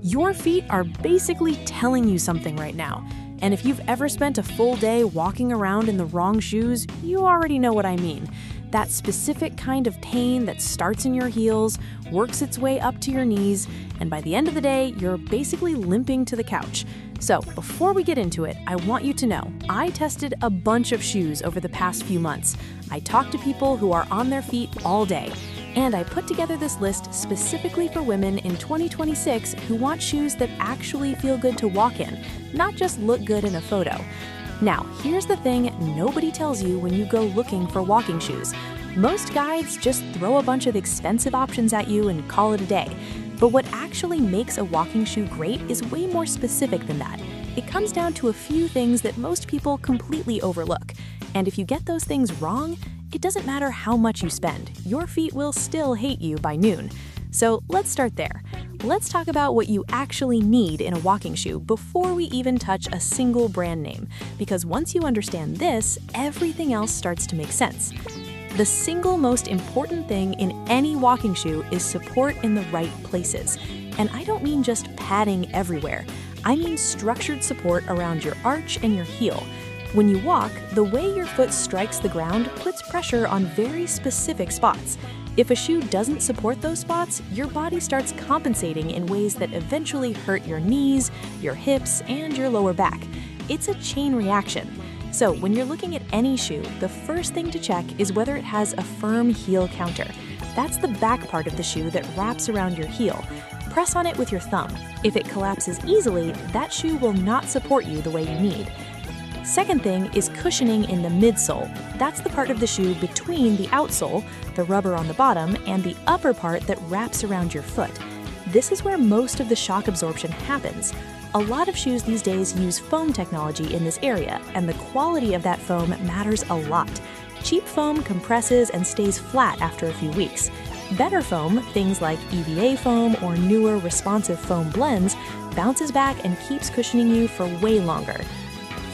Your feet are basically telling you something right now. And if you've ever spent a full day walking around in the wrong shoes, you already know what I mean. That specific kind of pain that starts in your heels, works its way up to your knees, and by the end of the day, you're basically limping to the couch. So, before we get into it, I want you to know, I tested a bunch of shoes over the past few months. I talked to people who are on their feet all day. And I put together this list specifically for women in 2026 who want shoes that actually feel good to walk in, not just look good in a photo. Now, here's the thing nobody tells you when you go looking for walking shoes. Most guides just throw a bunch of expensive options at you and call it a day. But what actually makes a walking shoe great is way more specific than that. It comes down to a few things that most people completely overlook. And if you get those things wrong, it doesn't matter how much you spend, your feet will still hate you by noon. So let's start there. Let's talk about what you actually need in a walking shoe before we even touch a single brand name, because once you understand this, everything else starts to make sense. The single most important thing in any walking shoe is support in the right places. And I don't mean just padding everywhere. I mean structured support around your arch and your heel. When you walk, the way your foot strikes the ground puts pressure on very specific spots. If a shoe doesn't support those spots, your body starts compensating in ways that eventually hurt your knees, your hips, and your lower back. It's a chain reaction. So when you're looking at any shoe, the first thing to check is whether it has a firm heel counter. That's the back part of the shoe that wraps around your heel. Press on it with your thumb. If it collapses easily, that shoe will not support you the way you need. Second thing is cushioning in the midsole. That's the part of the shoe between the outsole, the rubber on the bottom, and the upper part that wraps around your foot. This is where most of the shock absorption happens. A lot of shoes these days use foam technology in this area, and the quality of that foam matters a lot. Cheap foam compresses and stays flat after a few weeks. Better foam, things like EVA foam or newer responsive foam blends, bounces back and keeps cushioning you for way longer.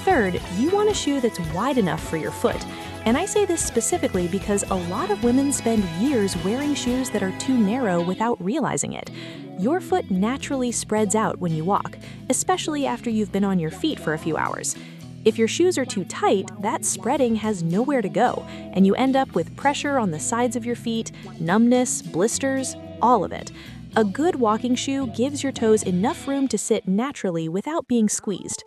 Third, you want a shoe that's wide enough for your foot. And I say this specifically because a lot of women spend years wearing shoes that are too narrow without realizing it. Your foot naturally spreads out when you walk, especially after you've been on your feet for a few hours. If your shoes are too tight, that spreading has nowhere to go, and you end up with pressure on the sides of your feet, numbness, blisters, all of it. A good walking shoe gives your toes enough room to sit naturally without being squeezed.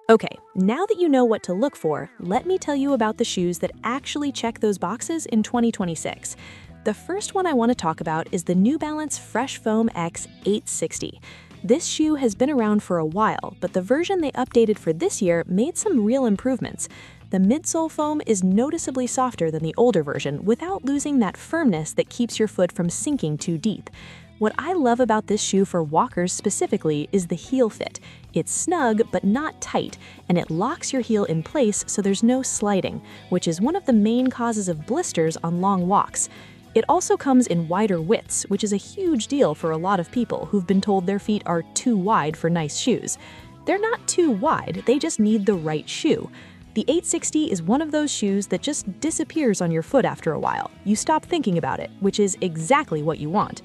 Okay, now that you know what to look for, let me tell you about the shoes that actually check those boxes in 2026. The first one I want to talk about is the New Balance Fresh Foam X 860. This shoe has been around for a while, but the version they updated for this year made some real improvements. The midsole foam is noticeably softer than the older version without losing that firmness that keeps your foot from sinking too deep. What I love about this shoe for walkers specifically is the heel fit. It's snug but not tight, and it locks your heel in place so there's no sliding, which is one of the main causes of blisters on long walks. It also comes in wider widths, which is a huge deal for a lot of people who've been told their feet are too wide for nice shoes. They're not too wide, they just need the right shoe. The 860 is one of those shoes that just disappears on your foot after a while. You stop thinking about it, which is exactly what you want.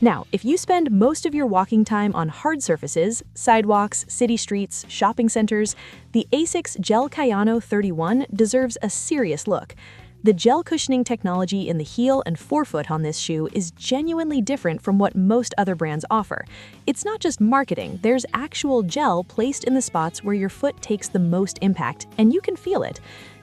Now, if you spend most of your walking time on hard surfaces, sidewalks, city streets, shopping centers, the ASICS Gel Kayano 31 deserves a serious look. The gel cushioning technology in the heel and forefoot on this shoe is genuinely different from what most other brands offer. It's not just marketing, there's actual gel placed in the spots where your foot takes the most impact, and you can feel it.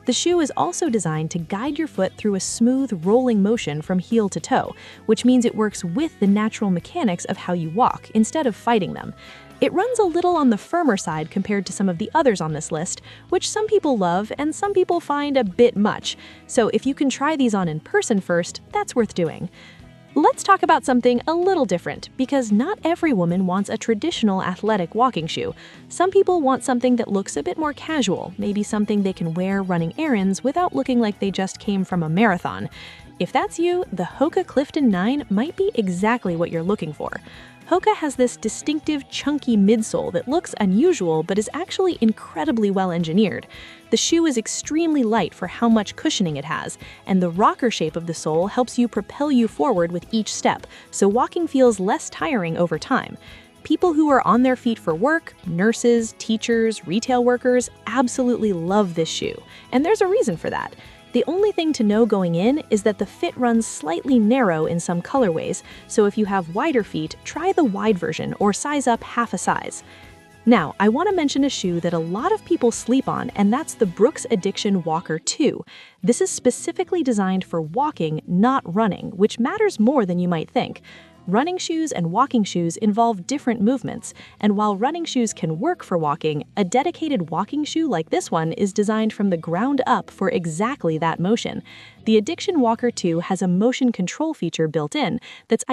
The shoe is also designed to guide your foot through a smooth, rolling motion from heel to toe, which means it works with the natural mechanics of how you walk instead of fighting them. It runs a little on the firmer side compared to some of the others on this list, which some people love and some people find a bit much. So if you can try these on in person first, that's worth doing. Let's talk about something a little different, because not every woman wants a traditional athletic walking shoe. Some people want something that looks a bit more casual, maybe something they can wear running errands without looking like they just came from a marathon. If that's you, the Hoka Clifton 9 might be exactly what you're looking for. Hoka has this distinctive, chunky midsole that looks unusual but is actually incredibly well engineered. The shoe is extremely light for how much cushioning it has, and the rocker shape of the sole helps you propel you forward with each step, so walking feels less tiring over time. People who are on their feet for work, nurses, teachers, retail workers, absolutely love this shoe. And there's a reason for that. The only thing to know going in is that the fit runs slightly narrow in some colorways, so if you have wider feet, try the wide version or size up half a size. Now, I want to mention a shoe that a lot of people sleep on, and that's the Brooks Addiction Walker 2. This is specifically designed for walking, not running, which matters more than you might think. Running shoes and walking shoes involve different movements, and while running shoes can work for walking, a dedicated walking shoe like this one is designed from the ground up for exactly that motion. The Addiction Walker 2 has a motion control feature built in that's